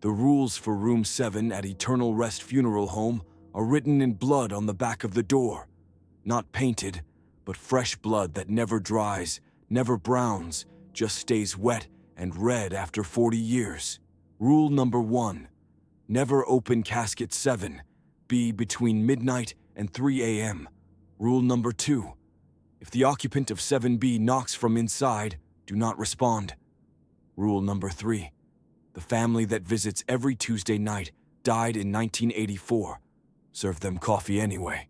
The rules for Room 7 at Eternal Rest Funeral Home are written in blood on the back of the door. Not painted, but fresh blood that never dries, never browns, just stays wet and red after 40 years. Rule number 1. Never open casket 7. Be between midnight and 3 a.m. Rule number 2. If the occupant of 7B knocks from inside, do not respond. Rule number 3. The family that visits every Tuesday night died in 1984. Serve them coffee anyway.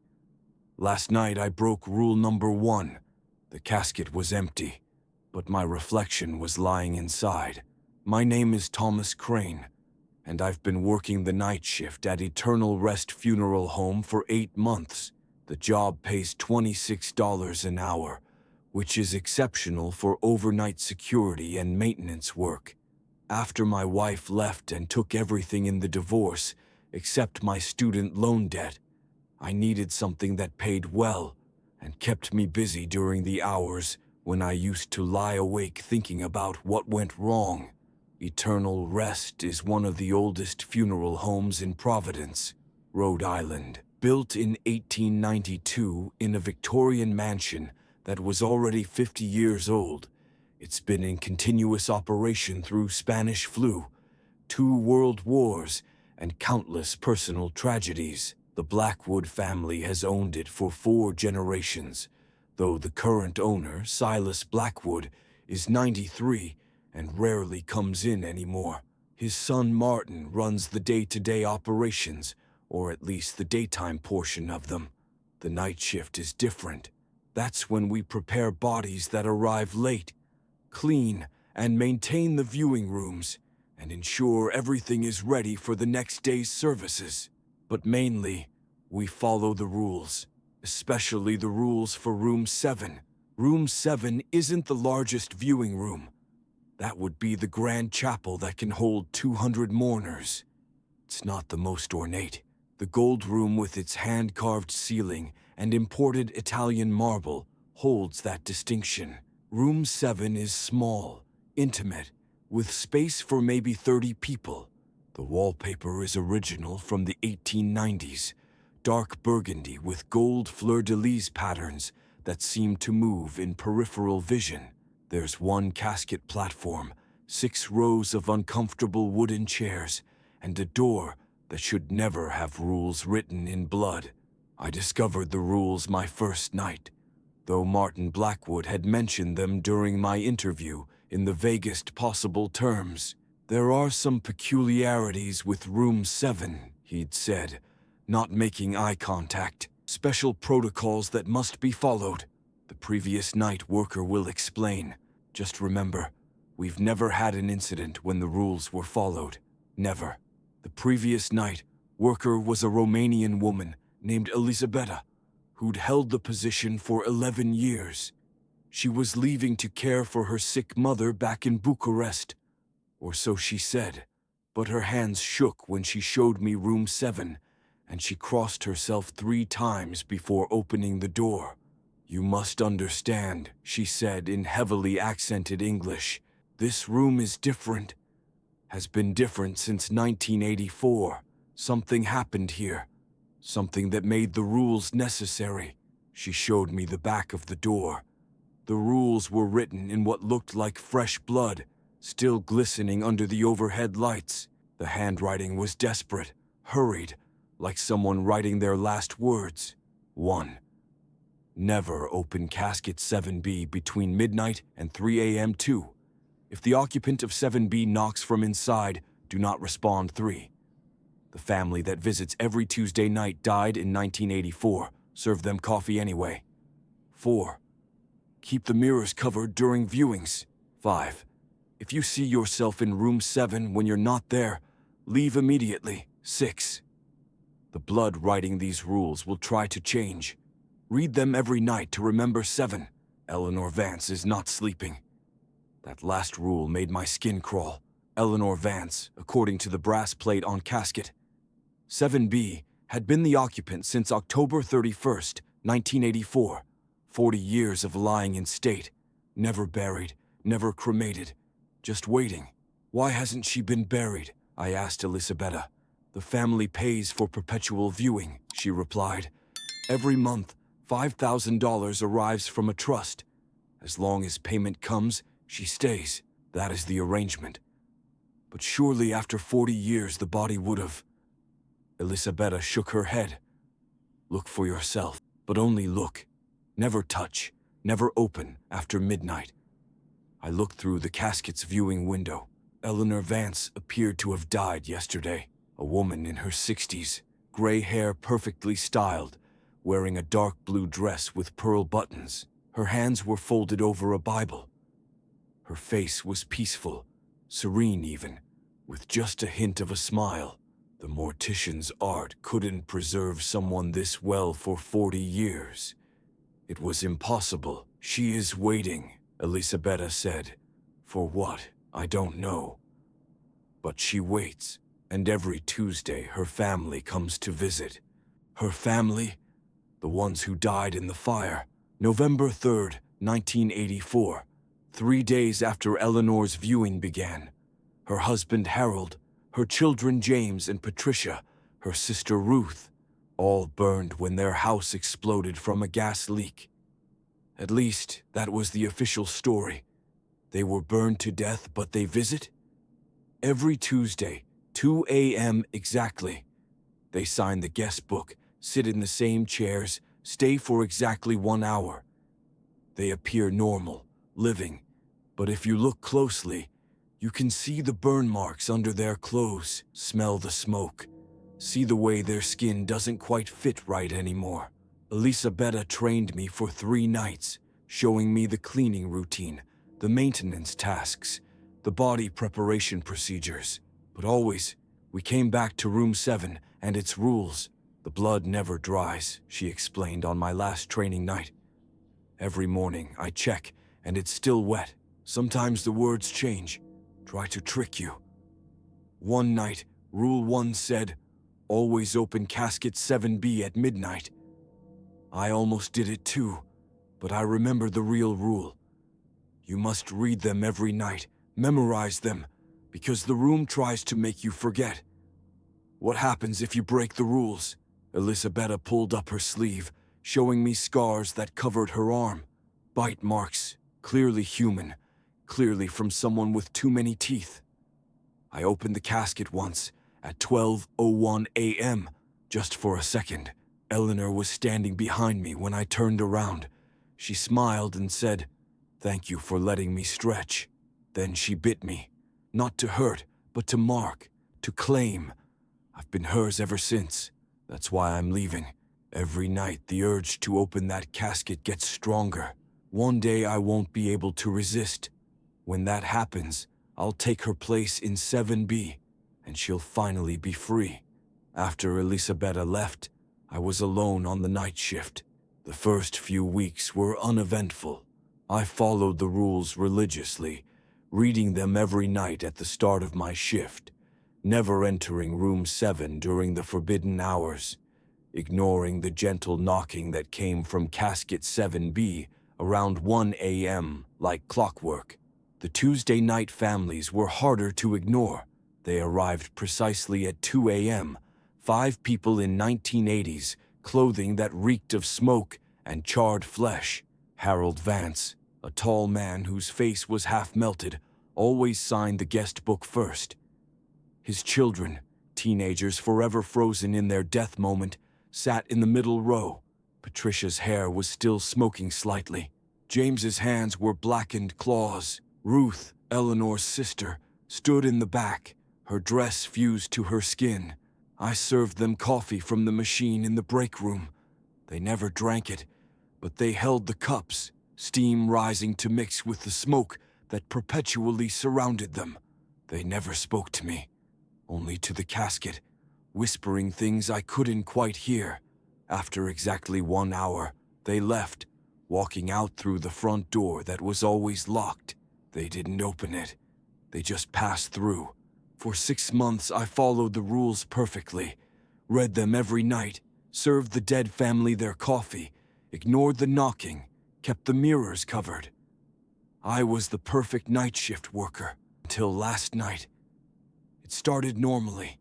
Last night I broke rule number 1. The casket was empty, but my reflection was lying inside. My name is Thomas Crane, and I've been working the night shift at Eternal Rest Funeral Home for 8 months. The job pays $26 an hour, which is exceptional for overnight security and maintenance work. After my wife left and took everything in the divorce, except my student loan debt, I needed something that paid well and kept me busy during the hours when I used to lie awake thinking about what went wrong. Eternal Rest is one of the oldest funeral homes in Providence, Rhode Island. Built in 1892 in a Victorian mansion that was already 50 years old, it's been in continuous operation through Spanish flu, 2 world wars, and countless personal tragedies. The Blackwood family has owned it for 4 generations, though the current owner, Silas Blackwood, is 93 and rarely comes in anymore. His son Martin runs the day-to-day operations, or at least the daytime portion of them. The night shift is different. That's when we prepare bodies that arrive late, clean, and maintain the viewing rooms, and ensure everything is ready for the next day's services. But mainly, we follow the rules, especially the rules for Room 7. Room 7 isn't the largest viewing room. That would be the grand chapel that can hold 200 mourners. It's not the most ornate. The gold room with its hand-carved ceiling and imported Italian marble holds that distinction. Room 7 is small, intimate, with space for maybe 30 people. The wallpaper is original from the 1890s, dark burgundy with gold fleur-de-lis patterns that seem to move in peripheral vision. There's 1 casket platform, 6 rows of uncomfortable wooden chairs, and a door that should never have rules written in blood. I discovered the rules my first night, though Martin Blackwood had mentioned them during my interview in the vaguest possible terms. There are some peculiarities with Room 7, he'd said, not making eye contact. Special protocols that must be followed. The previous night worker will explain. Just remember, we've never had an incident when the rules were followed. Never. The previous night, worker was a Romanian woman named Elisabetta, who'd held the position for 11 years. She was leaving to care for her sick mother back in Bucharest, or so she said, but her hands shook when she showed me Room 7, and she crossed herself 3 times before opening the door. "You must understand," she said in heavily accented English. "This room is different. Has been different since 1984. Something happened here. Something that made the rules necessary." She showed me the back of the door. The rules were written in what looked like fresh blood, still glistening under the overhead lights. The handwriting was desperate, hurried, like someone writing their last words. 1. Never open casket 7B between midnight and 3 a.m. 2. If the occupant of 7B knocks from inside, do not respond. 3. The family that visits every Tuesday night died in 1984. Serve them coffee anyway. 4. Keep the mirrors covered during viewings. 5. If you see yourself in Room 7 when you're not there, leave immediately. 6. The blood writing these rules will try to change. Read them every night to remember 7. Eleanor Vance is not sleeping. That last rule made my skin crawl. Eleanor Vance, according to the brass plate on casket. 7B had been the occupant since October 31st, 1984. 40 years of lying in state. Never buried, never cremated. Just waiting. Why hasn't she been buried? I asked Elisabetta. The family pays for perpetual viewing, she replied. Every month, $5,000 arrives from a trust. As long as payment comes, she stays. That is the arrangement. But surely after 40 years the body would have... Elisabetta shook her head. Look for yourself, but only look. Never touch, never open after midnight. I looked through the casket's viewing window. Eleanor Vance appeared to have died yesterday. A woman in her 60s, gray hair perfectly styled, wearing a dark blue dress with pearl buttons. Her hands were folded over a Bible. Her face was peaceful, serene even, with just a hint of a smile. The mortician's art couldn't preserve someone this well for 40 years. It was impossible. She is waiting, Elisabetta said. For what? I don't know. But she waits, and every Tuesday her family comes to visit. Her family? The ones who died in the fire. November 3rd, 1984, 3 days after Eleanor's viewing began. Her husband Harold, her children James and Patricia, her sister Ruth, all burned when their house exploded from a gas leak. At least, that was the official story. They were burned to death, but they visit? Every Tuesday, 2 a.m. exactly. They sign the guest book, sit in the same chairs, stay for exactly 1 hour. They appear normal, living, but if you look closely, you can see the burn marks under their clothes, smell the smoke, see the way their skin doesn't quite fit right anymore. Elisabetta trained me for 3 nights, showing me the cleaning routine, the maintenance tasks, the body preparation procedures. But always, we came back to room 7 and its rules. The blood never dries, she explained on my last training night. Every morning I check, and it's still wet. Sometimes the words change, try to trick you. One night, Rule 1 said, always open casket 7B at midnight. I almost did it too, but I remember the real rule. You must read them every night, memorize them, because the room tries to make you forget. What happens if you break the rules? Elisabetta pulled up her sleeve, showing me scars that covered her arm. Bite marks, clearly human, clearly from someone with too many teeth. I opened the casket once, at 12:01 a.m., just for a second. Eleanor was standing behind me when I turned around. She smiled and said, "Thank you for letting me stretch." Then she bit me, not to hurt, but to mark, to claim. I've been hers ever since. That's why I'm leaving. Every night the urge to open that casket gets stronger. One day I won't be able to resist. When that happens, I'll take her place in 7B, and she'll finally be free. After Elisabetta left, I was alone on the night shift. The first few weeks were uneventful. I followed the rules religiously, reading them every night at the start of my shift, never entering room 7 during the forbidden hours, ignoring the gentle knocking that came from casket 7B around 1 a.m. like clockwork. The Tuesday night families were harder to ignore. They arrived precisely at 2 a.m., 5 people in 1980s, clothing that reeked of smoke and charred flesh. Harold Vance, a tall man whose face was half melted, always signed the guest book first. His children, teenagers forever frozen in their death moment, sat in the middle row. Patricia's hair was still smoking slightly. James's hands were blackened claws. Ruth, Eleanor's sister, stood in the back, her dress fused to her skin. I served them coffee from the machine in the break room. They never drank it, but they held the cups, steam rising to mix with the smoke that perpetually surrounded them. They never spoke to me, only to the casket, whispering things I couldn't quite hear. After exactly 1 hour, they left, walking out through the front door that was always locked. They didn't open it. They just passed through. For 6 months, I followed the rules perfectly, read them every night, served the dead family their coffee, ignored the knocking, kept the mirrors covered. I was the perfect night shift worker until last night. It started normally.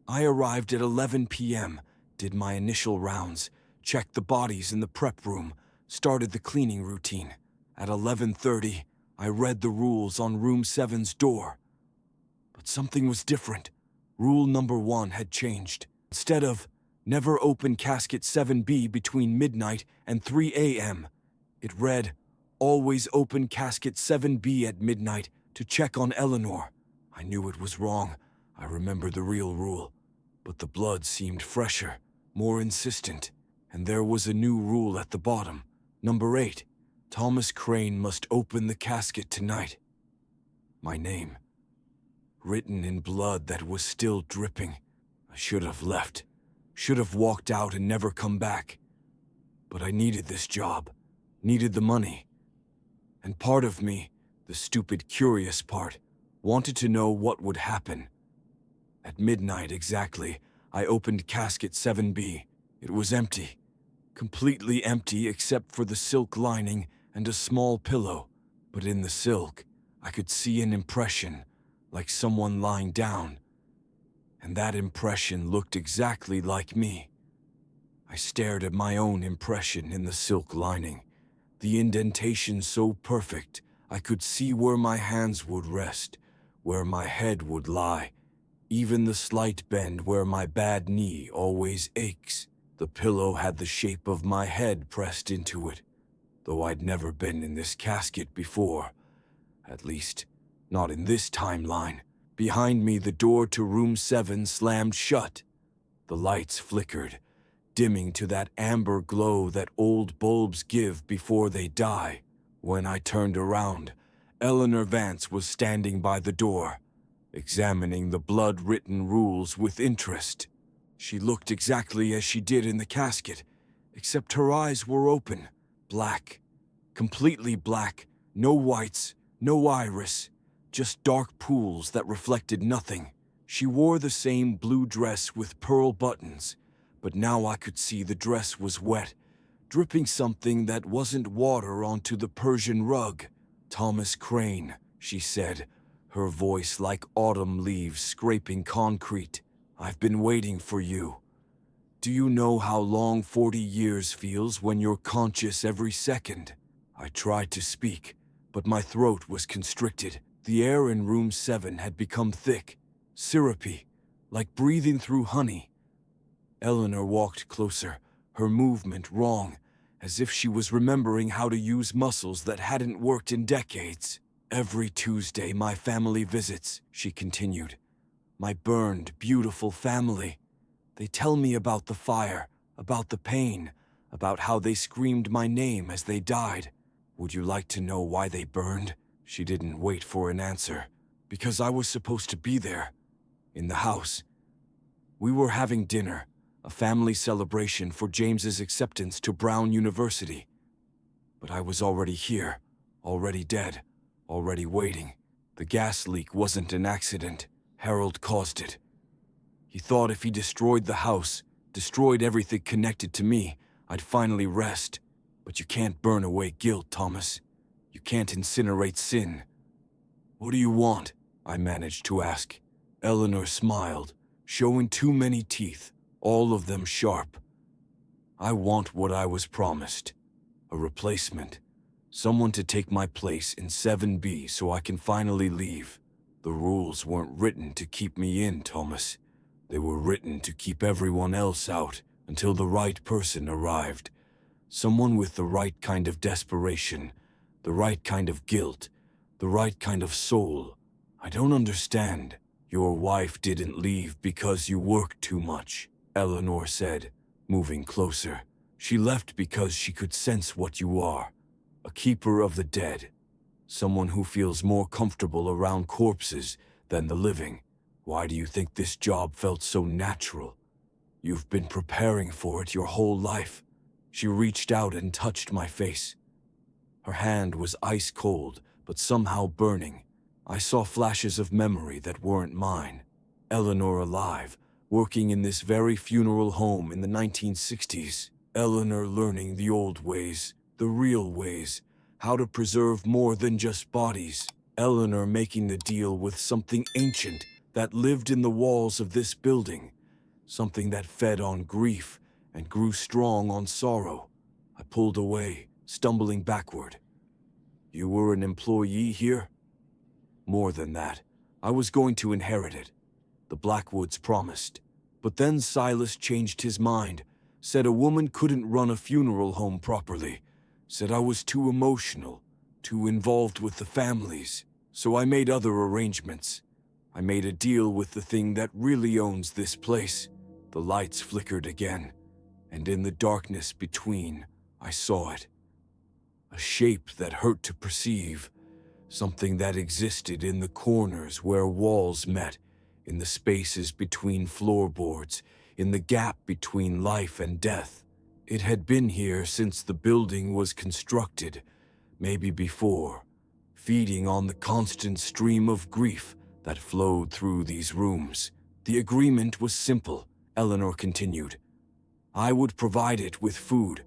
I arrived at 11 p.m., did my initial rounds, checked the bodies in the prep room, started the cleaning routine. At 11:30, I read the rules on room 7's door. But something was different. Rule number 1 had changed. Instead of never open casket 7B between midnight and 3 a.m., it read, always open casket 7B at midnight to check on Eleanor. I knew it was wrong. I remembered the real rule. But the blood seemed fresher, more insistent. And there was a new rule at the bottom. Number 8. Thomas Crane must open the casket tonight. My name, written in blood that was still dripping. I should have left. Should have walked out and never come back. But I needed this job. Needed the money. And part of me, the stupid curious part, wanted to know what would happen. At midnight exactly, I opened casket 7B. It was empty. Completely empty except for the silk lining and a small pillow. But in the silk, I could see an impression, like someone lying down. And that impression looked exactly like me. I stared at my own impression in the silk lining. The indentation so perfect, I could see where my hands would rest, where my head would lie, even the slight bend where my bad knee always aches. The pillow had the shape of my head pressed into it, though I'd never been in this casket before. At least, not in this timeline. Behind me, the door to room 7 slammed shut. The lights flickered, dimming to that amber glow that old bulbs give before they die. When I turned around, Eleanor Vance was standing by the door, examining the blood-written rules with interest. She looked exactly as she did in the casket, except her eyes were open, black, completely black, no whites, no iris, just dark pools that reflected nothing. She wore the same blue dress with pearl buttons, but now I could see the dress was wet, dripping something that wasn't water onto the Persian rug. Thomas Crane, she said, her voice like autumn leaves scraping concrete. I've been waiting for you. Do you know how long 40 years feels when you're conscious every second? I tried to speak, but my throat was constricted. The air in room 7 had become thick, syrupy, like breathing through honey. Eleanor walked closer, her movement wrong, as if she was remembering how to use muscles that hadn't worked in decades. Every Tuesday my family visits, she continued. My burned, beautiful family. They tell me about the fire, about the pain, about how they screamed my name as they died. Would you like to know why they burned? She didn't wait for an answer. Because I was supposed to be there, in the house. We were having dinner, a family celebration for James's acceptance to Brown University. But I was already here, already dead, already waiting. The gas leak wasn't an accident. Harold caused it. He thought if he destroyed the house, destroyed everything connected to me, I'd finally rest. But you can't burn away guilt, Thomas. You can't incinerate sin. What do you want? I managed to ask. Eleanor smiled, showing too many teeth, all of them sharp. I want what I was promised. A replacement. Someone to take my place in 7B so I can finally leave. The rules weren't written to keep me in, Thomas. They were written to keep everyone else out until the right person arrived. Someone with the right kind of desperation, the right kind of guilt, the right kind of soul. I don't understand. Your wife didn't leave because you worked too much, Eleanor said, moving closer. She left because she could sense what you are. A keeper of the dead. Someone who feels more comfortable around corpses than the living. Why do you think this job felt so natural? You've been preparing for it your whole life. She reached out and touched my face. Her hand was ice cold, but somehow burning. I saw flashes of memory that weren't mine. Eleanor alive, working in this very funeral home in the 1960s. Eleanor learning the old ways, the real ways, how to preserve more than just bodies. Eleanor making the deal with something ancient that lived in the walls of this building, something that fed on grief and grew strong on sorrow. I pulled away, stumbling backward. You were an employee here? More than that, I was going to inherit it. The Blackwoods promised. But then Silas changed his mind, said a woman couldn't run a funeral home properly, said I was too emotional, too involved with the families. So I made other arrangements. I made a deal with the thing that really owns this place. The lights flickered again, and in the darkness between, I saw it. A shape that hurt to perceive, something that existed in the corners where walls met, in the spaces between floorboards, in the gap between life and death. It had been here since the building was constructed, maybe before, feeding on the constant stream of grief that flowed through these rooms. The agreement was simple, Eleanor continued. I would provide it with food,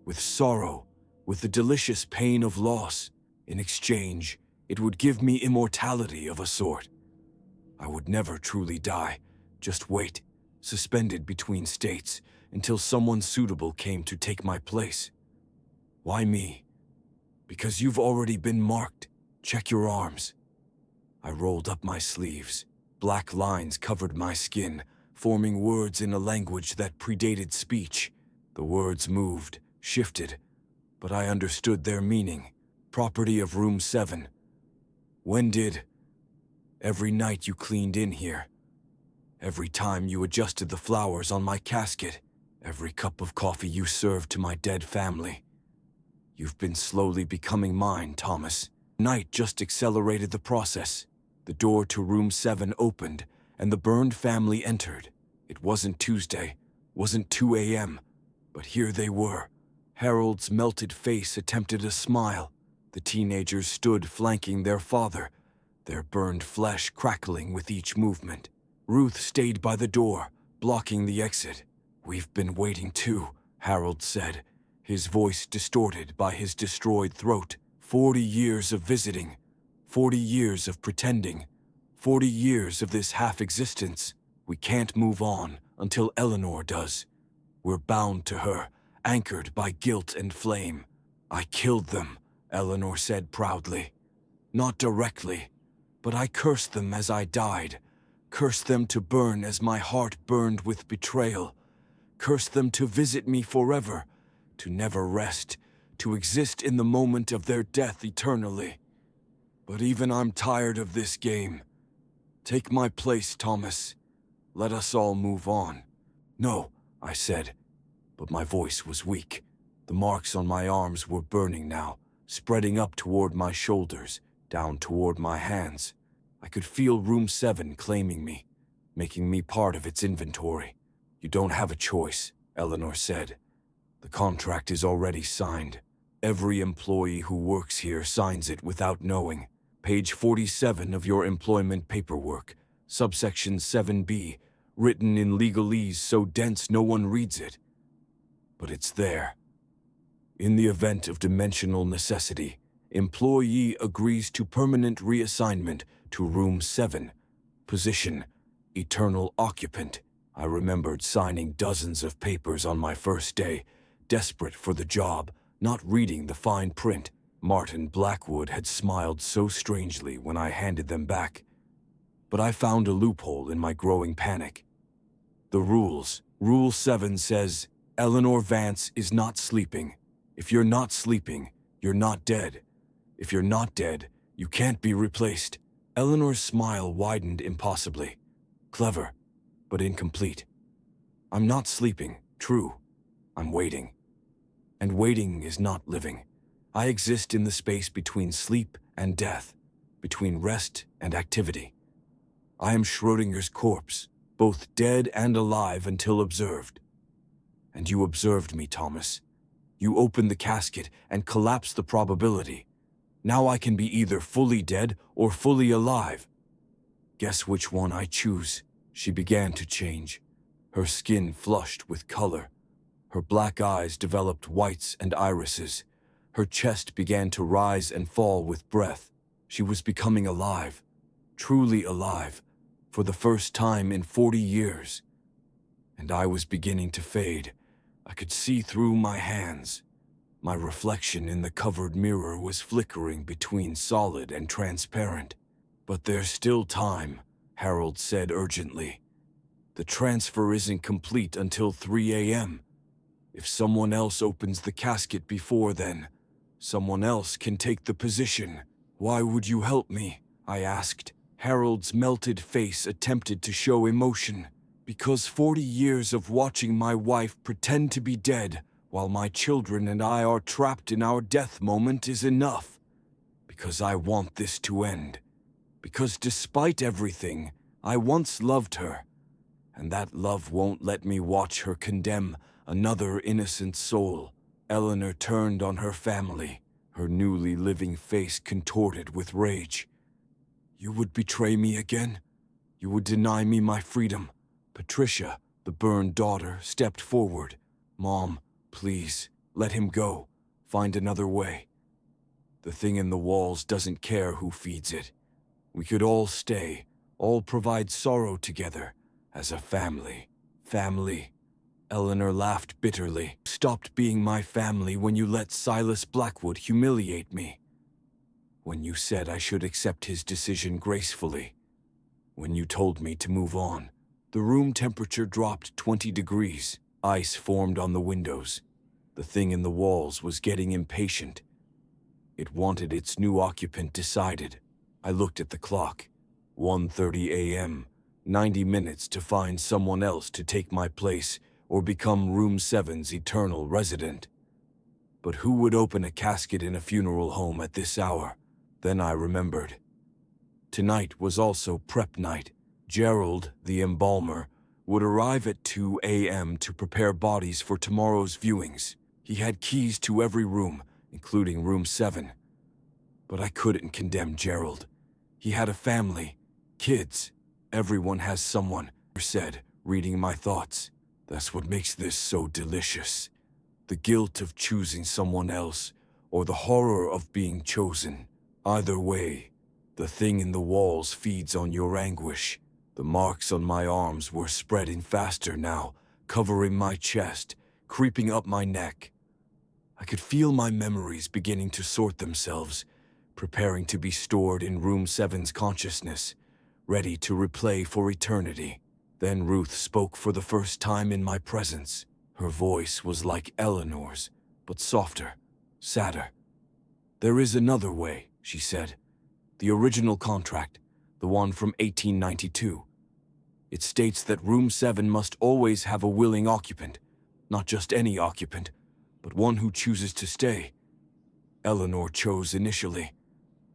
with sorrow, with the delicious pain of loss. In exchange, it would give me immortality of a sort. I would never truly die, just wait, suspended between states, until someone suitable came to take my place. Why me? Because you've already been marked. Check your arms. I rolled up my sleeves. Black lines covered my skin, forming words in a language that predated speech. The words moved, shifted, but I understood their meaning. Property of room 7. When did? Every night you cleaned in here. Every time you adjusted the flowers on my casket. Every cup of coffee you served to my dead family. You've been slowly becoming mine, Thomas. Night just accelerated the process. The door to room 7 opened, and the burned family entered. It wasn't Tuesday, wasn't 2 a.m., but here they were. Harold's melted face attempted a smile. The teenagers stood flanking their father, their burned flesh crackling with each movement. Ruth stayed by the door, blocking the exit. We've been waiting too, Harold said, his voice distorted by his destroyed throat. 40 years of visiting, 40 years of pretending, 40 years of this half-existence. We can't move on until Eleanor does. We're bound to her, anchored by guilt and flame. I killed them, Eleanor said proudly. Not directly, but I cursed them as I died. Cursed them to burn as my heart burned with betrayal. Cursed them to visit me forever, to never rest, to exist in the moment of their death eternally. But even I'm tired of this game. Take my place, Thomas. Let us all move on. No, I said, but my voice was weak. The marks on my arms were burning now, spreading up toward my shoulders, down toward my hands. I could feel room 7 claiming me, making me part of its inventory. You don't have a choice, Eleanor said. The contract is already signed. Every employee who works here signs it without knowing. Page 47 of your employment paperwork, subsection 7B, written in legalese so dense no one reads it. But it's there. In the event of dimensional necessity, employee agrees to permanent reassignment to room 7. Position, eternal occupant. I remembered signing dozens of papers on my first day, desperate for the job, not reading the fine print. Martin Blackwood had smiled so strangely when I handed them back. But I found a loophole in my growing panic. The rules. Rule 7 says, Eleanor Vance is not sleeping. If you're not sleeping, you're not dead. If you're not dead, you can't be replaced. Eleanor's smile widened impossibly. Clever, but incomplete. I'm not sleeping, true. I'm waiting. And waiting is not living. I exist in the space between sleep and death, between rest and activity. I am Schrodinger's corpse, both dead and alive until observed. And you observed me, Thomas. You opened the casket and collapsed the probability. Now I can be either fully dead or fully alive. Guess which one I choose. She began to change. Her skin flushed with color. Her black eyes developed whites and irises. Her chest began to rise and fall with breath. She was becoming alive, truly alive, for the first time in 40 years. And I was beginning to fade. I could see through my hands. My reflection in the covered mirror was flickering between solid and transparent. "But there's still time," Harold said urgently. "The transfer isn't complete until 3 a.m. If someone else opens the casket before then, someone else can take the position." "Why would you help me?" I asked. Harold's melted face attempted to show emotion. "Because 40 years of watching my wife pretend to be dead while my children and I are trapped in our death moment is enough. Because I want this to end. Because despite everything, I once loved her, and that love won't let me watch her condemn another innocent soul." Eleanor turned on her family, her newly living face contorted with rage. "You would betray me again? You would deny me my freedom?" Patricia, the burned daughter, stepped forward. "Mom, please, let him go. Find another way. The thing in the walls doesn't care who feeds it. We could all stay, all provide sorrow together, as a family." "Family?" Eleanor laughed bitterly. "Stopped being my family when you let Silas Blackwood humiliate me. When you said I should accept his decision gracefully. When you told me to move on." The room temperature dropped 20 degrees. Ice formed on the windows. The thing in the walls was getting impatient. It wanted its new occupant decided. I looked at the clock. 1:30 a.m. 90 minutes to find someone else to take my place or become Room 7's eternal resident. But who would open a casket in a funeral home at this hour? Then I remembered. Tonight was also prep night. Gerald, the embalmer, would arrive at 2 a.m. to prepare bodies for tomorrow's viewings. He had keys to every room, including Room 7. But I couldn't condemn Gerald. He had a family, kids. "Everyone has someone," I said, reading my thoughts. "That's what makes this so delicious. The guilt of choosing someone else, or the horror of being chosen. Either way, the thing in the walls feeds on your anguish." The marks on my arms were spreading faster now, covering my chest, creeping up my neck. I could feel my memories beginning to sort themselves, preparing to be stored in Room 7's consciousness, ready to replay for eternity. Then Ruth spoke for the first time in my presence. Her voice was like Eleanor's, but softer, sadder. "There is another way," she said. "The original contract, the one from 1892. It states that Room 7 must always have a willing occupant, not just any occupant, but one who chooses to stay. Eleanor chose initially,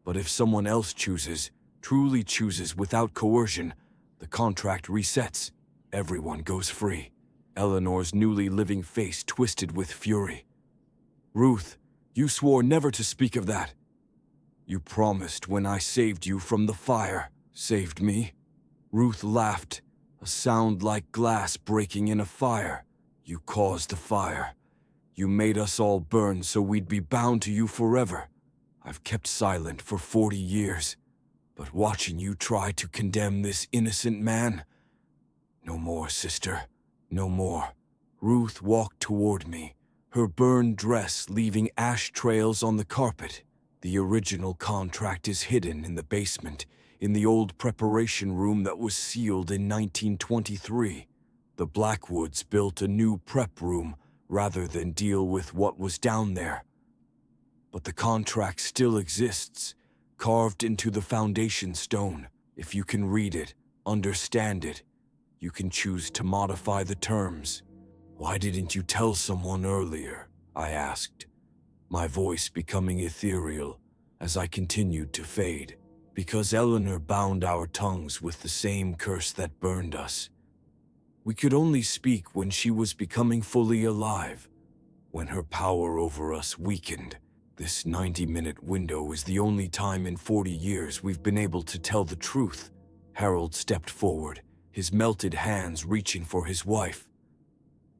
but if someone else chooses, truly chooses without coercion, the contract resets. Everyone goes free." Eleanor's newly living face twisted with fury. "Ruth, you swore never to speak of that. You promised when I saved you from the fire." "Saved me?" Ruth laughed, a sound like glass breaking in a fire. "You caused the fire. You made us all burn so we'd be bound to you forever. I've kept silent for 40 years, but watching you try to condemn this innocent man? No more, sister, no more." Ruth walked toward me, her burned dress leaving ash trails on the carpet. "The original contract is hidden in the basement, in the old preparation room that was sealed in 1923. The Blackwoods built a new prep room rather than deal with what was down there. But the contract still exists, carved into the foundation stone. If you can read it, understand it, you can choose to modify the terms." "Why didn't you tell someone earlier?" I asked, my voice becoming ethereal as I continued to fade. "Because Eleanor bound our tongues with the same curse that burned us. We could only speak when she was becoming fully alive, when her power over us weakened. This 90-minute window is the only time in 40 years we've been able to tell the truth." Harold stepped forward, his melted hands reaching for his wife.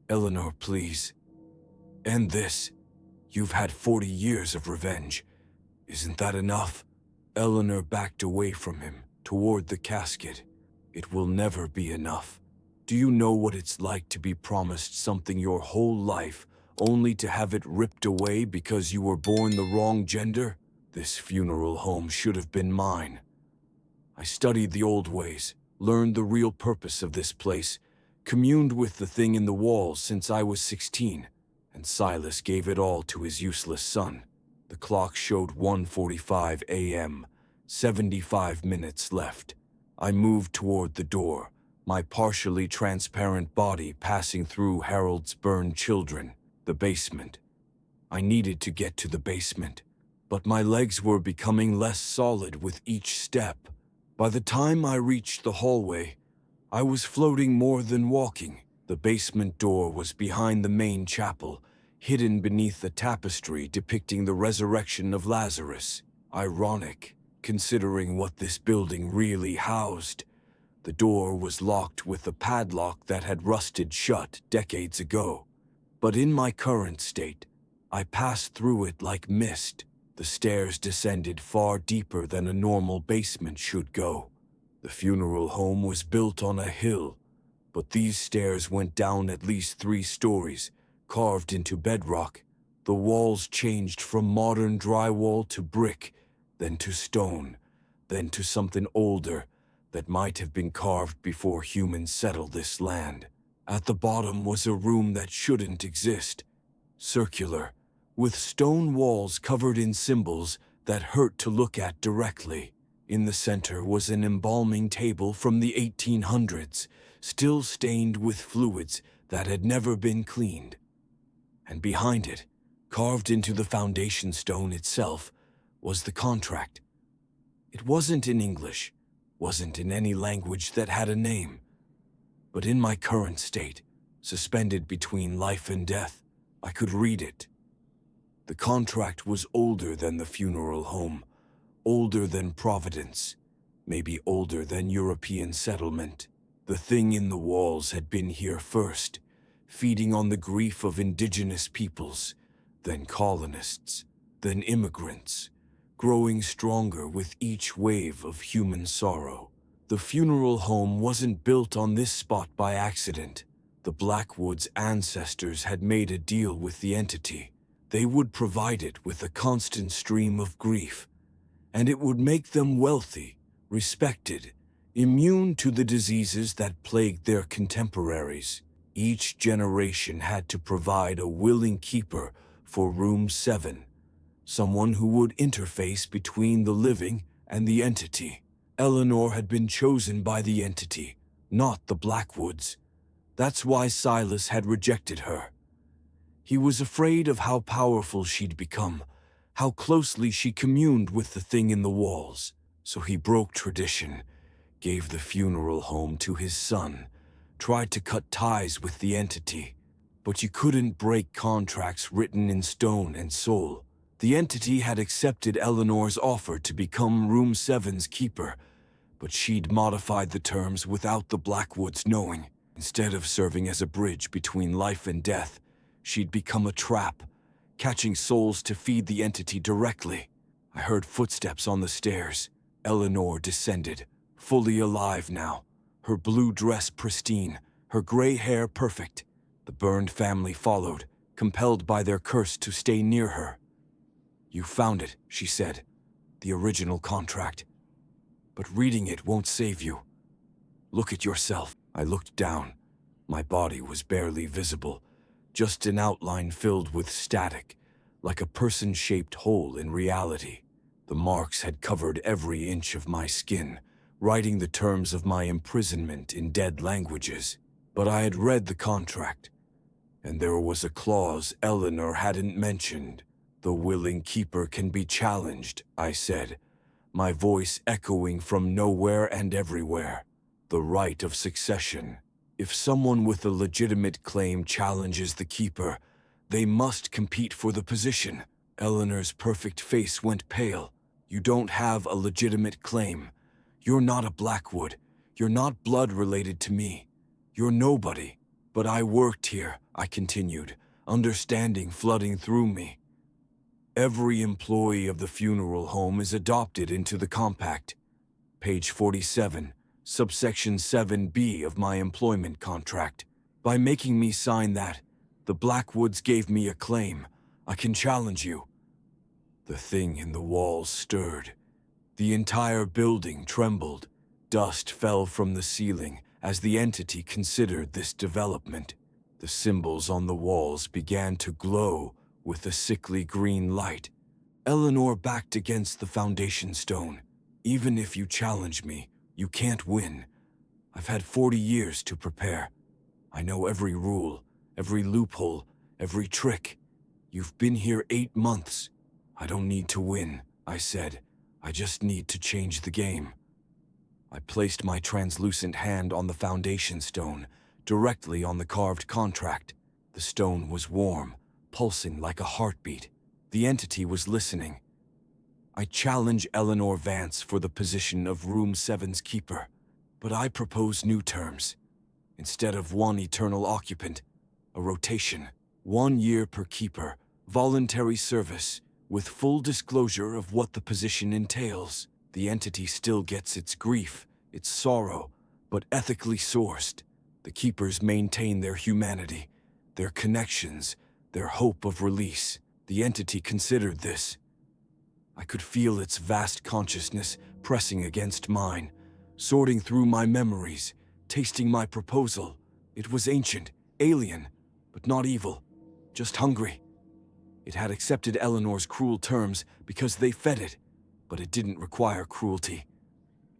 "Eleanor, please. End this. You've had 40 years of revenge. Isn't that enough?" Eleanor backed away from him, toward the casket. It will never be enough. Do you know what it's like to be promised something your whole life, only to have it ripped away because you were born the wrong gender? This funeral home should have been mine. I studied the old ways, learned the real purpose of this place, communed with the thing in the walls since I was 16, and Silas gave it all to his useless son. The clock showed 1:45 a.m., 75 minutes left. I moved toward the door, my partially transparent body passing through Harold's burned children, the basement. I needed to get to the basement, but my legs were becoming less solid with each step. By the time I reached the hallway, I was floating more than walking. The basement door was behind the main chapel, hidden beneath the tapestry depicting the resurrection of Lazarus. Ironic, considering what this building really housed. The door was locked with a padlock that had rusted shut decades ago. But in my current state, I passed through it like mist. The stairs descended far deeper than a normal basement should go. The funeral home was built on a hill, but these stairs went down at least 3 stories, carved into bedrock. The walls changed from modern drywall to brick, then to stone, then to something older that might have been carved before humans settled this land. At the bottom was a room that shouldn't exist, circular, with stone walls covered in symbols that hurt to look at directly. In the center was an embalming table from the 1800s, still stained with fluids that had never been cleaned. And behind it, carved into the foundation stone itself, was the contract. It wasn't in English, wasn't in any language that had a name. But in my current state, suspended between life and death, I could read it. The contract was older than the funeral home, older than Providence, maybe older than European settlement. The thing in the walls had been here first, feeding on the grief of indigenous peoples, then colonists, then immigrants, growing stronger with each wave of human sorrow. The funeral home wasn't built on this spot by accident. The Blackwoods' ancestors had made a deal with the entity. They would provide it with a constant stream of grief, and it would make them wealthy, respected, immune to the diseases that plagued their contemporaries. Each generation had to provide a willing keeper for Room 7, someone who would interface between the living and the entity. Eleanor had been chosen by the entity, not the Blackwoods. That's why Silas had rejected her. He was afraid of how powerful she'd become, how closely she communed with the thing in the walls. So he broke tradition, gave the funeral home to his son, tried to cut ties with the entity. But you couldn't break contracts written in stone and soul. The entity had accepted Eleanor's offer to become Room 7's keeper, but she'd modified the terms without the Blackwoods knowing. Instead of serving as a bridge between life and death, she'd become a trap, catching souls to feed the entity directly. I heard footsteps on the stairs. Eleanor descended, fully alive now, her blue dress pristine, her gray hair perfect. The burned family followed, compelled by their curse to stay near her. "You found it," she said, "the original contract. But reading it won't save you. Look at yourself." I looked down. My body was barely visible, just an outline filled with static, like a person-shaped hole in reality. The marks had covered every inch of my skin, writing the terms of my imprisonment in dead languages. But I had read the contract, and there was a clause Eleanor hadn't mentioned. "The willing keeper can be challenged," I said, my voice echoing from nowhere and everywhere. The right of succession. If someone with a legitimate claim challenges the keeper, they must compete for the position. Eleanor's perfect face went pale. "You don't have a legitimate claim. You're not a Blackwood. You're not blood related to me. You're nobody." "But I worked here," I continued, understanding flooding through me. "Every employee of the funeral home is adopted into the compact. Page 47, subsection 7B of my employment contract. By making me sign that, the Blackwoods gave me a claim. I can challenge you." The thing in the walls stirred. The entire building trembled. Dust fell from the ceiling as the entity considered this development. The symbols on the walls began to glow with a sickly green light. Eleanor backed against the foundation stone. "Even if you challenge me, you can't win. I've had 40 years to prepare. I know every rule, every loophole, every trick. You've been here 8 months. I don't need to win," I said. "I just need to change the game." I placed my translucent hand on the foundation stone, directly on the carved contract. The stone was warm, pulsing like a heartbeat. The entity was listening. "I challenge Eleanor Vance for the position of Room 7's keeper, but I propose new terms. Instead of one eternal occupant, a rotation, 1 year per keeper, voluntary service, with full disclosure of what the position entails. The entity still gets its grief, its sorrow, but ethically sourced. The keepers maintain their humanity, their connections, their hope of release. The entity considered this. I could feel its vast consciousness pressing against mine, sorting through my memories, tasting my proposal. It was ancient, alien, but not evil, just hungry. It had accepted Eleanor's cruel terms because they fed it, but it didn't require cruelty.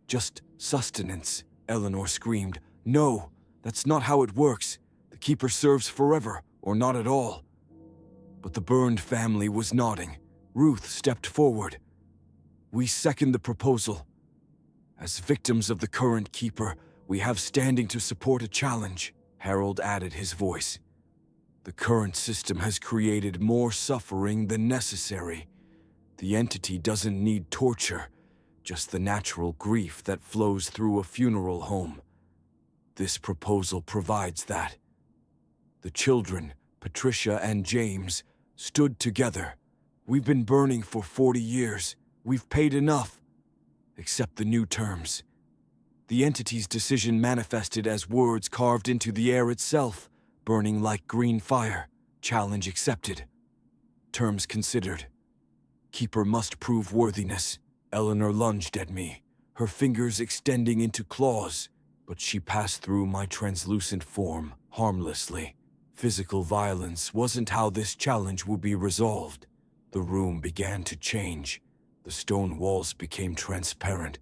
Just sustenance, Eleanor screamed. "No, that's not how it works. The keeper serves forever, or not at all." But the burned family was nodding. Ruth stepped forward. "We second the proposal. As victims of the current keeper, we have standing to support a challenge," Harold added his voice. "The current system has created more suffering than necessary. The entity doesn't need torture, just the natural grief that flows through a funeral home. This proposal provides that." The children, Patricia and James, stood together. "We've been burning for 40 years. We've paid enough. Accept the new terms." The entity's decision manifested as words carved into the air itself, burning like green fire. Challenge accepted. Terms considered. Keeper must prove worthiness. Eleanor lunged at me, her fingers extending into claws, but she passed through my translucent form harmlessly. Physical violence wasn't how this challenge would be resolved. The room began to change. The stone walls became transparent,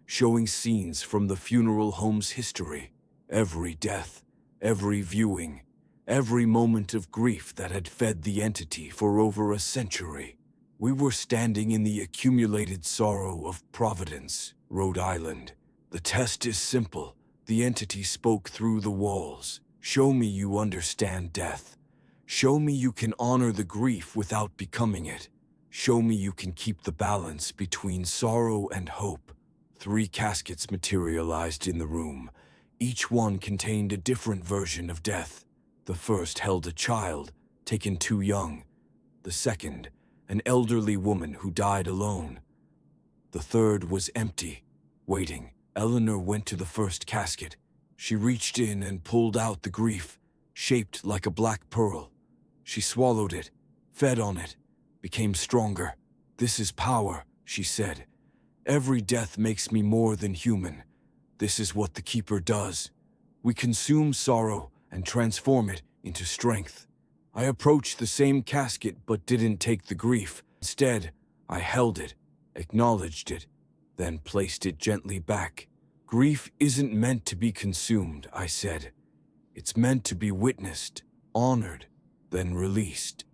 showing scenes from the funeral home's history. Every death, every viewing, every moment of grief that had fed the entity for over a century. We were standing in the accumulated sorrow of Providence, Rhode Island. "The test is simple," the entity spoke through the walls. "Show me you understand death. Show me you can honor the grief without becoming it. Show me you can keep the balance between sorrow and hope." 3 caskets materialized in the room. Each one contained a different version of death. The first held a child, taken too young. The second, an elderly woman who died alone. The third was empty, waiting. Eleanor went to the first casket. She reached in and pulled out the grief, shaped like a black pearl. She swallowed it, fed on it, became stronger. "This is power," she said. "Every death makes me more than human. This is what the keeper does. We consume sorrow and transform it into strength." I approached the same casket but didn't take the grief. Instead, I held it, acknowledged it, then placed it gently back. "Grief isn't meant to be consumed," I said. "It's meant to be witnessed, honored, then released.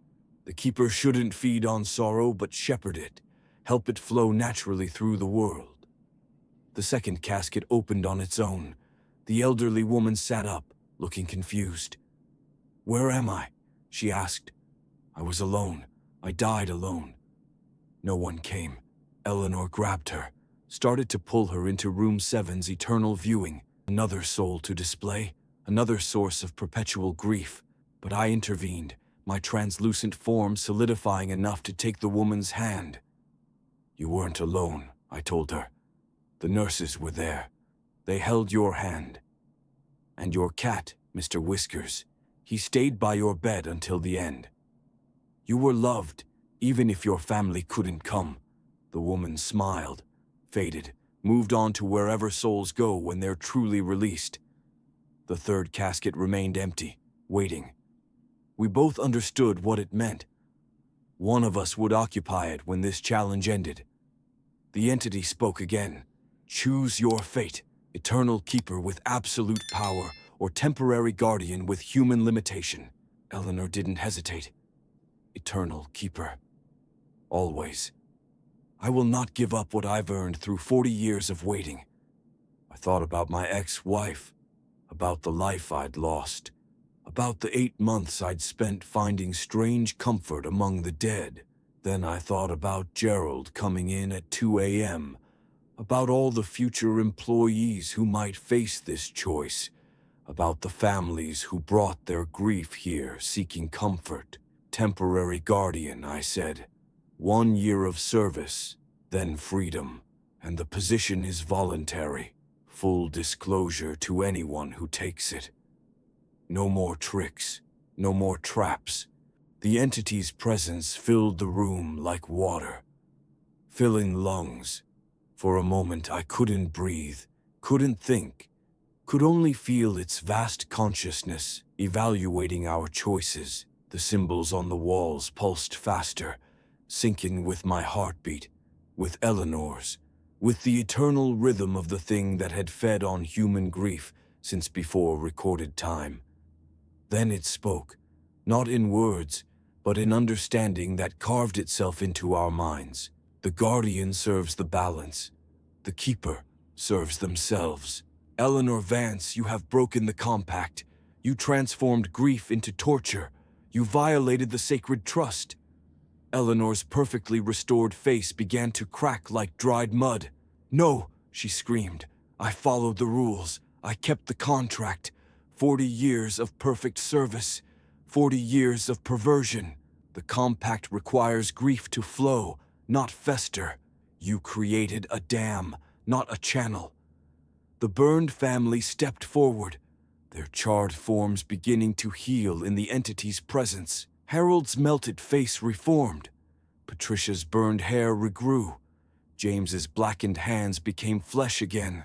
The keeper shouldn't feed on sorrow but shepherd it, help it flow naturally through the world." The second casket opened on its own. The elderly woman sat up, looking confused. "Where am I?" she asked. "I was alone. I died alone." No one came. Eleanor grabbed her, started to pull her into Room 7's eternal viewing. Another soul to display, another source of perpetual grief. But I intervened, my translucent form solidifying enough to take the woman's hand. "You weren't alone," I told her. "The nurses were there. They held your hand. And your cat, Mr. Whiskers, he stayed by your bed until the end. You were loved, even if your family couldn't come. The woman smiled, faded, moved on to wherever souls go when they're truly released. The third casket remained empty, waiting. We both understood what it meant. One of us would occupy it when this challenge ended. The entity spoke again. Choose your fate, eternal keeper with absolute power, or temporary guardian with human limitation. Eleanor didn't hesitate. Eternal keeper. Always. I will not give up what I've earned through 40 years of waiting. I thought about my ex-wife, about the life I'd lost, about the 8 months I'd spent finding strange comfort among the dead. Then I thought about Gerald coming in at 2 a.m., about all the future employees who might face this choice, about the families who brought their grief here seeking comfort. Temporary guardian, I said. 1 year of service, then freedom, and the position is voluntary. Full disclosure to anyone who takes it. No more tricks, no more traps. The entity's presence filled the room like water, filling lungs. For a moment I couldn't breathe, couldn't think, could only feel its vast consciousness evaluating our choices. The symbols on the walls pulsed faster, syncing with my heartbeat, with Eleanor's, with the eternal rhythm of the thing that had fed on human grief since before recorded time. Then it spoke, not in words, but in understanding that carved itself into our minds. The guardian serves the balance. The keeper serves themselves. Eleanor Vance, you have broken the compact. You transformed grief into torture. You violated the sacred trust. Eleanor's perfectly restored face began to crack like dried mud. No, she screamed. I followed the rules. I kept the contract. 40 years of perfect service. 40 years of perversion. The compact requires grief to flow, not fester. You created a dam, not a channel. The burned family stepped forward, their charred forms beginning to heal in the entity's presence. Harold's melted face reformed. Patricia's burned hair regrew. James's blackened hands became flesh again.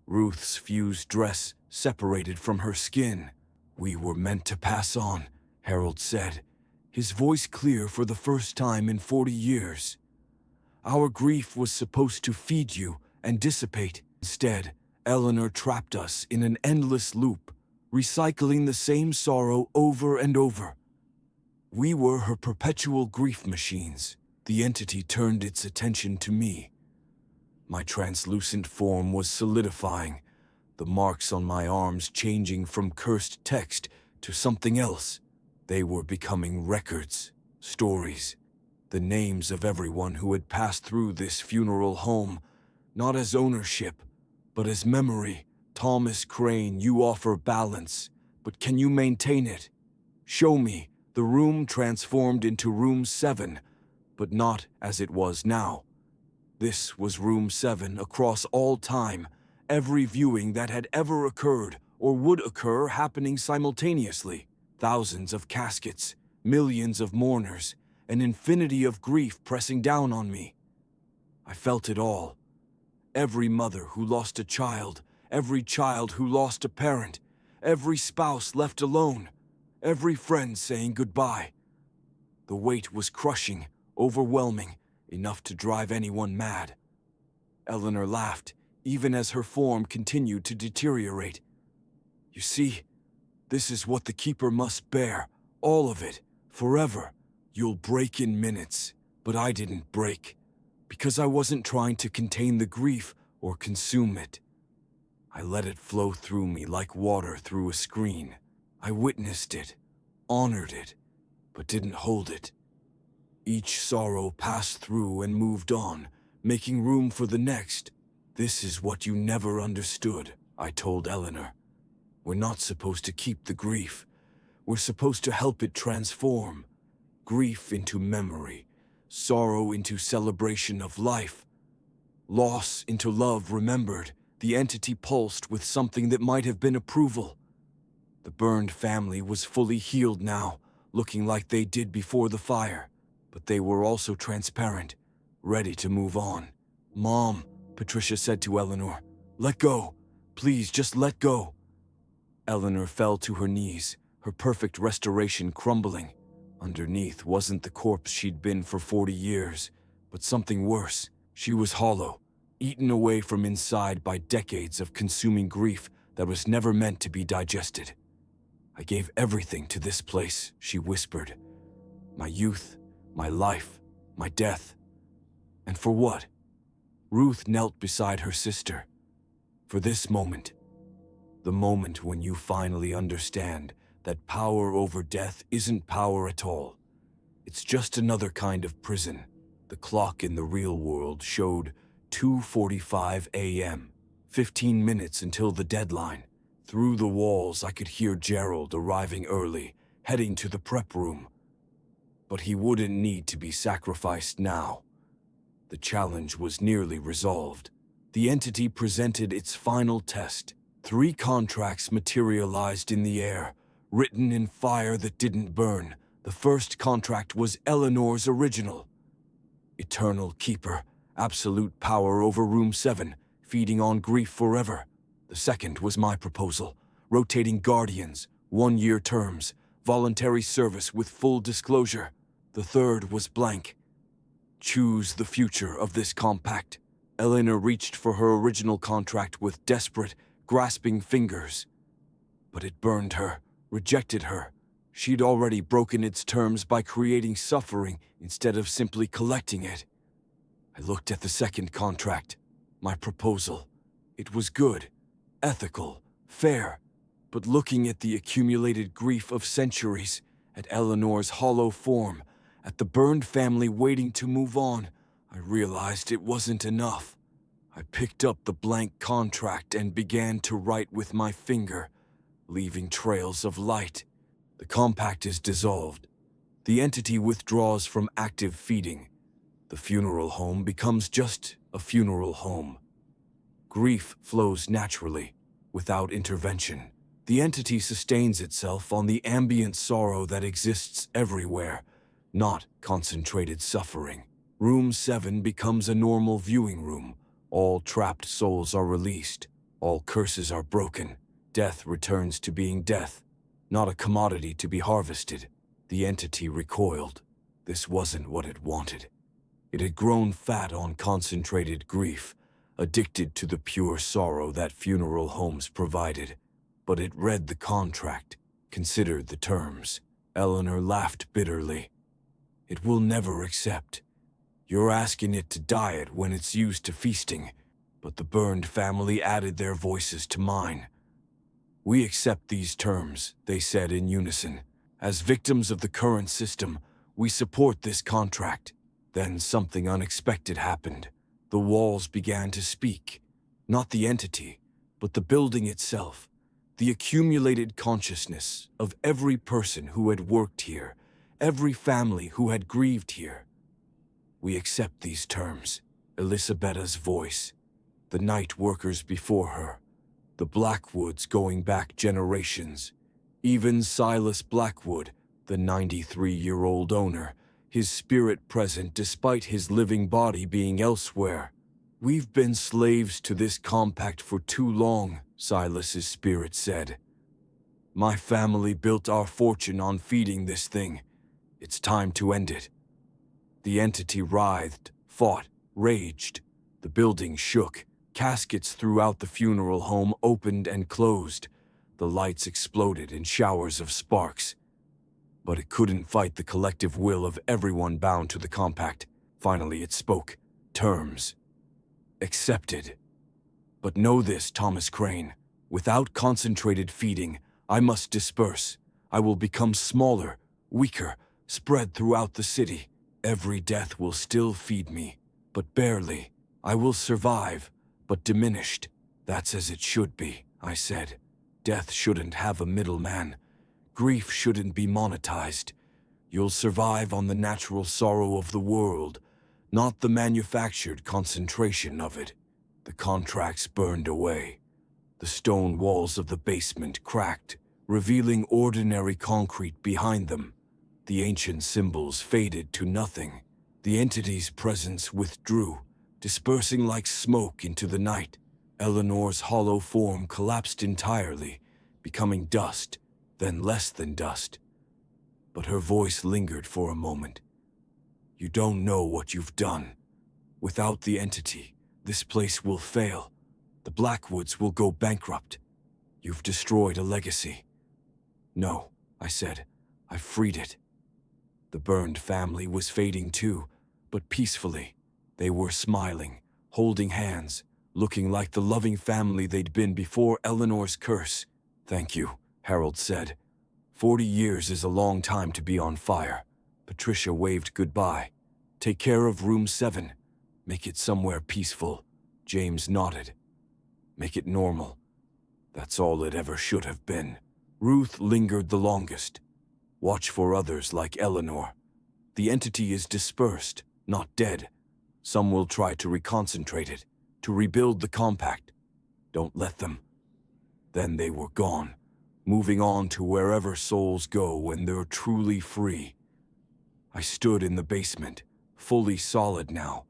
Ruth's fused dress separated from her skin. We were meant to pass on, Harold said, his voice clear for the first time in 40 years. Our grief was supposed to feed you and dissipate. Instead, Eleanor trapped us in an endless loop, recycling the same sorrow over and over. We were her perpetual grief machines. The entity turned its attention to me. My translucent form was solidifying, the marks on my arms changing from cursed text to something else. They were becoming records, stories, the names of everyone who had passed through this funeral home, not as ownership, but as memory. Thomas Crane, you offer balance, but can you maintain it? Show me. The room transformed into room 7, but not as it was now. This was room 7 across all time, every viewing that had ever occurred or would occur happening simultaneously. Thousands of caskets, millions of mourners, an infinity of grief pressing down on me. I felt it all. Every mother who lost a child, every child who lost a parent, every spouse left alone, every friend saying goodbye. The weight was crushing, overwhelming, enough to drive anyone mad. Eleanor laughed, even as her form continued to deteriorate. You see, this is what the keeper must bear, all of it, forever. You'll break in minutes, but I didn't break, because I wasn't trying to contain the grief or consume it. I let it flow through me like water through a screen. I witnessed it, honored it, but didn't hold it. Each sorrow passed through and moved on, making room for the next. This is what you never understood, I told Eleanor. We're not supposed to keep the grief. We're supposed to help it transform. Grief into memory, sorrow into celebration of life, loss into love remembered, the entity pulsed with something that might have been approval. The burned family was fully healed now, looking like they did before the fire, but they were also transparent, ready to move on. "Mom," Patricia said to Eleanor, "let go. Please, just let go." Eleanor fell to her knees, her perfect restoration crumbling. Underneath wasn't the corpse she'd been for 40 years, but something worse. She was hollow, eaten away from inside by decades of consuming grief that was never meant to be digested. "I gave everything to this place," she whispered. "My youth, my life, my death. And for what?" Ruth knelt beside her sister. "For this moment. The moment when you finally understand that power over death isn't power at all. It's just another kind of prison." The clock in the real world showed 2:45 a.m., 15 minutes until the deadline. Through the walls, I could hear Gerald arriving early, heading to the prep room. But he wouldn't need to be sacrificed now. The challenge was nearly resolved. The entity presented its final test. 3 contracts materialized in the air, written in fire that didn't burn. The first contract was Eleanor's original. Eternal keeper, absolute power over Room 7, feeding on grief forever. The second was my proposal, rotating guardians, 1-year terms, voluntary service with full disclosure. The third was blank. Choose the future of this compact. Eleanor reached for her original contract with desperate, grasping fingers. But it burned her, rejected her. She'd already broken its terms by creating suffering instead of simply collecting it. I looked at the second contract, my proposal. It was good, ethical, fair, but looking at the accumulated grief of centuries, at Eleanor's hollow form, at the burned family waiting to move on, I realized it wasn't enough. I picked up the blank contract and began to write with my finger, leaving trails of light. The compact is dissolved. The entity withdraws from active feeding. The funeral home becomes just a funeral home. Grief flows naturally, without intervention. The entity sustains itself on the ambient sorrow that exists everywhere, not concentrated suffering. Room 7 becomes a normal viewing room. All trapped souls are released. All curses are broken. Death returns to being death, not a commodity to be harvested. The entity recoiled. This wasn't what it wanted. It had grown fat on concentrated grief, addicted to the pure sorrow that funeral homes provided. But it read the contract, considered the terms. Eleanor laughed bitterly. "It will never accept. You're asking it to diet when it's used to feasting." But the burned family added their voices to mine. "We accept these terms," they said in unison. "As victims of the current system, we support this contract." Then something unexpected happened. The walls began to speak. Not the entity, but the building itself. The accumulated consciousness of every person who had worked here, every family who had grieved here. "We accept these terms." Elisabetta's voice. The night workers before her. The Blackwoods going back generations. Even Silas Blackwood, the 93-year-old owner, his spirit present despite his living body being elsewhere. "We've been slaves to this compact for too long," Silas's spirit said. "My family built our fortune on feeding this thing. It's time to end it." The entity writhed, fought, raged. The building shook. Caskets throughout the funeral home opened and closed. The lights exploded in showers of sparks. But it couldn't fight the collective will of everyone bound to the compact. Finally it spoke. Terms. Accepted. "But know this, Thomas Crane. Without concentrated feeding, I must disperse. I will become smaller, weaker, spread throughout the city. Every death will still feed me, but barely. I will survive, but diminished. That's as it should be," I said. "Death shouldn't have a middleman. Grief shouldn't be monetized. You'll survive on the natural sorrow of the world, not the manufactured concentration of it." The contracts burned away. The stone walls of the basement cracked, revealing ordinary concrete behind them. The ancient symbols faded to nothing. The entity's presence withdrew, dispersing like smoke into the night. Eleanor's hollow form collapsed entirely, becoming dust, then less than dust. But her voice lingered for a moment. "You don't know what you've done. Without the entity, this place will fail. The Blackwoods will go bankrupt. You've destroyed a legacy." "No," I said. "I freed it." The burned family was fading too, but peacefully. They were smiling, holding hands, looking like the loving family they'd been before Eleanor's curse. "Thank you," Harold said. 40 years is a long time to be on fire." Patricia waved goodbye. "Take care of room 7. Make it somewhere peaceful." James nodded. "Make it normal." That's all it ever should have been. Ruth lingered the longest. "Watch for others like Eleanor. The entity is dispersed, not dead. Some will try to reconcentrate it, to rebuild the compact. Don't let them." Then they were gone, moving on to wherever souls go when they're truly free. I stood in the basement, fully solid now.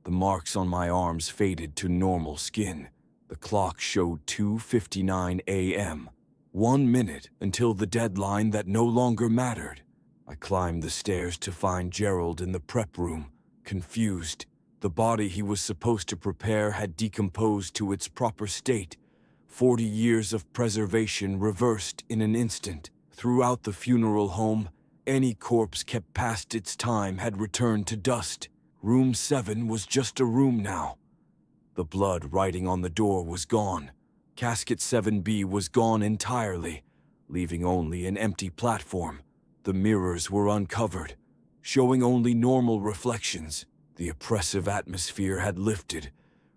The marks on my arms faded to normal skin. The clock showed 2:59 a.m. 1 minute until the deadline that no longer mattered. I climbed the stairs to find Gerald in the prep room, confused. The body he was supposed to prepare had decomposed to its proper state. 40 years of preservation reversed in an instant. Throughout the funeral home, any corpse kept past its time had returned to dust. Room 7 was just a room now. The blood writing on the door was gone. Casket 7B was gone entirely, leaving only an empty platform. The mirrors were uncovered, showing only normal reflections. The oppressive atmosphere had lifted,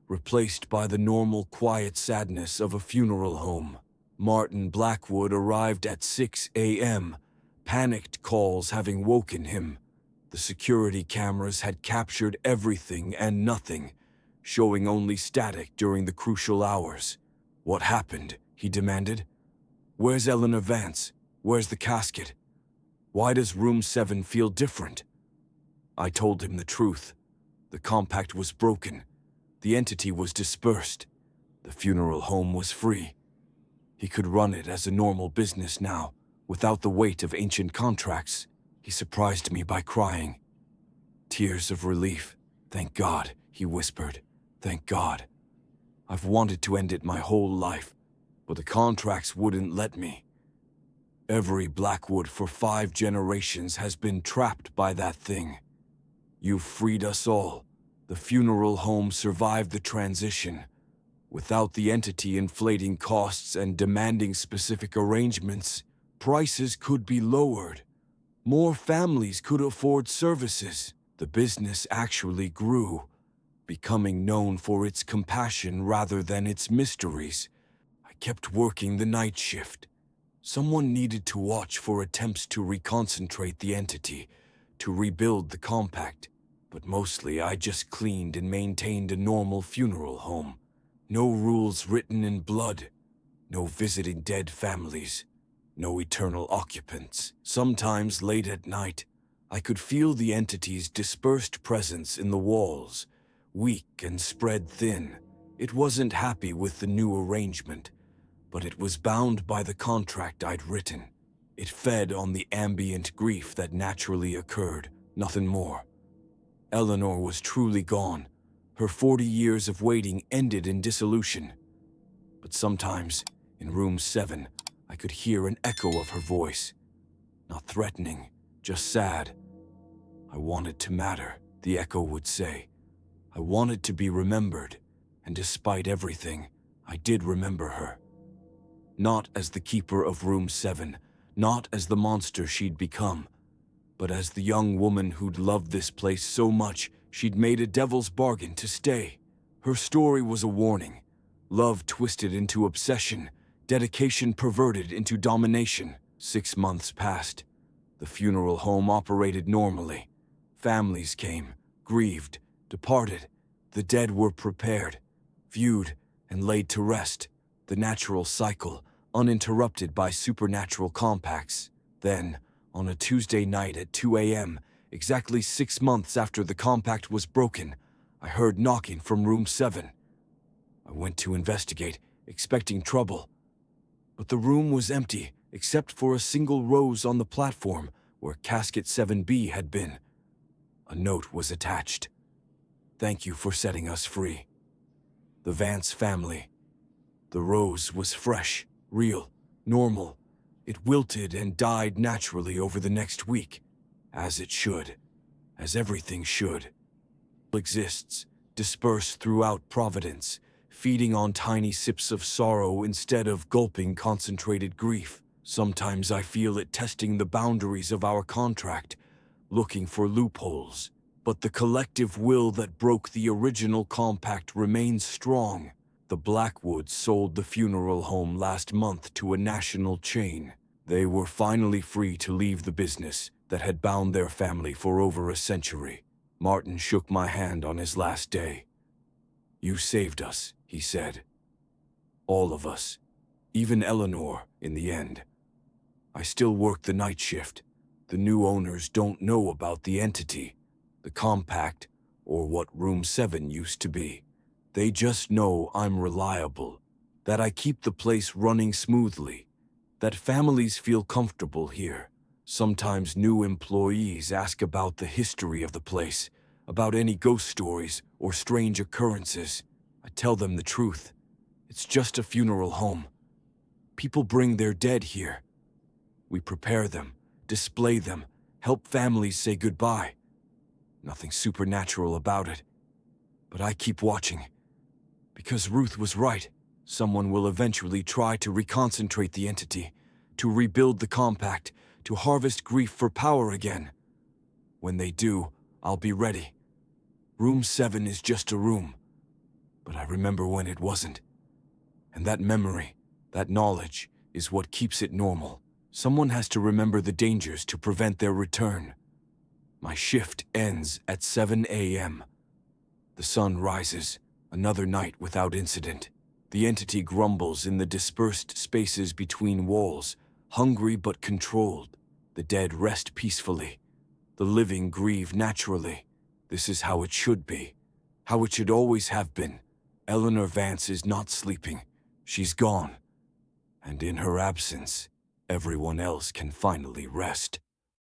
replaced by the normal quiet sadness of a funeral home. Martin Blackwood arrived at 6 a.m., panicked calls having woken him. The security cameras had captured everything and nothing, showing only static during the crucial hours. "What happened?" he demanded. "Where's Eleanor Vance? Where's the casket? Why does room 7 feel different?" I told him the truth. The compact was broken. The entity was dispersed. The funeral home was free. He could run it as a normal business now, without the weight of ancient contracts. He surprised me by crying. Tears of relief. "Thank God," he whispered. "Thank God. I've wanted to end it my whole life, but the contracts wouldn't let me. Every Blackwood for 5 generations has been trapped by that thing. You've freed us all. The funeral home survived the transition. Without the entity inflating costs and demanding specific arrangements, prices could be lowered. More families could afford services. The business actually grew, becoming known for its compassion rather than its mysteries. I kept working the night shift. Someone needed to watch for attempts to reconcentrate the entity, to rebuild the compact. But mostly I just cleaned and maintained a normal funeral home. No rules written in blood. No visiting dead families. No eternal occupants. Sometimes late at night, I could feel the entity's dispersed presence in the walls, weak and spread thin. It wasn't happy with the new arrangement, but it was bound by the contract I'd written. It fed on the ambient grief that naturally occurred, nothing more. Eleanor was truly gone. Her 40 years of waiting ended in dissolution. But sometimes, in room 7, I could hear an echo of her voice. Not threatening, just sad. "I wanted to matter," the echo would say. "I wanted to be remembered, and despite everything, I did remember her. Not as the keeper of room 7, not as the monster she'd become, but as the young woman who'd loved this place so much she'd made a devil's bargain to stay. Her story was a warning. Love twisted into obsession, dedication perverted into domination. 6 months passed. The funeral home operated normally. Families came, grieved, departed. The dead were prepared. viewed, and laid to rest, the natural cycle, uninterrupted by supernatural compacts. Then, on a Tuesday night at 2 a.m., exactly 6 months after the compact was broken, I heard knocking from room 7. I went to investigate, expecting trouble. But the room was empty, except for a single rose on the platform where Casket 7B had been. A note was attached. "Thank you for setting us free. The Vance family." The rose was fresh, real, normal. It wilted and died naturally over the next week, as it should, as everything should. It exists, dispersed throughout Providence, feeding on tiny sips of sorrow instead of gulping concentrated grief. Sometimes I feel it testing the boundaries of our contract, looking for loopholes. But the collective will that broke the original compact remains strong. The Blackwoods sold the funeral home last month to a national chain. They were finally free to leave the business that had bound their family for over a century. Martin shook my hand on his last day. "You saved us," he said. "All of us. Even Eleanor, in the end. I still work the night shift. The new owners don't know about the entity, the compact, or what Room 7 used to be. They just know I'm reliable, that I keep the place running smoothly, that families feel comfortable here. Sometimes new employees ask about the history of the place, about any ghost stories or strange occurrences. I tell them the truth. It's just a funeral home. People bring their dead here. We prepare them, display them, help families say goodbye. Nothing supernatural about it. But I keep watching. Because Ruth was right. Someone will eventually try to reconcentrate the entity, to rebuild the compact, to harvest grief for power again. When they do, I'll be ready. Room 7 is just a room. But I remember when it wasn't. And that memory, that knowledge, is what keeps it normal. Someone has to remember the dangers to prevent their return. My shift ends at 7 a.m. The sun rises, another night without incident. The entity grumbles in the dispersed spaces between walls, hungry but controlled. The dead rest peacefully. The living grieve naturally. This is how it should be. How it should always have been. Eleanor Vance is not sleeping. She's gone. And in her absence, everyone else can finally rest.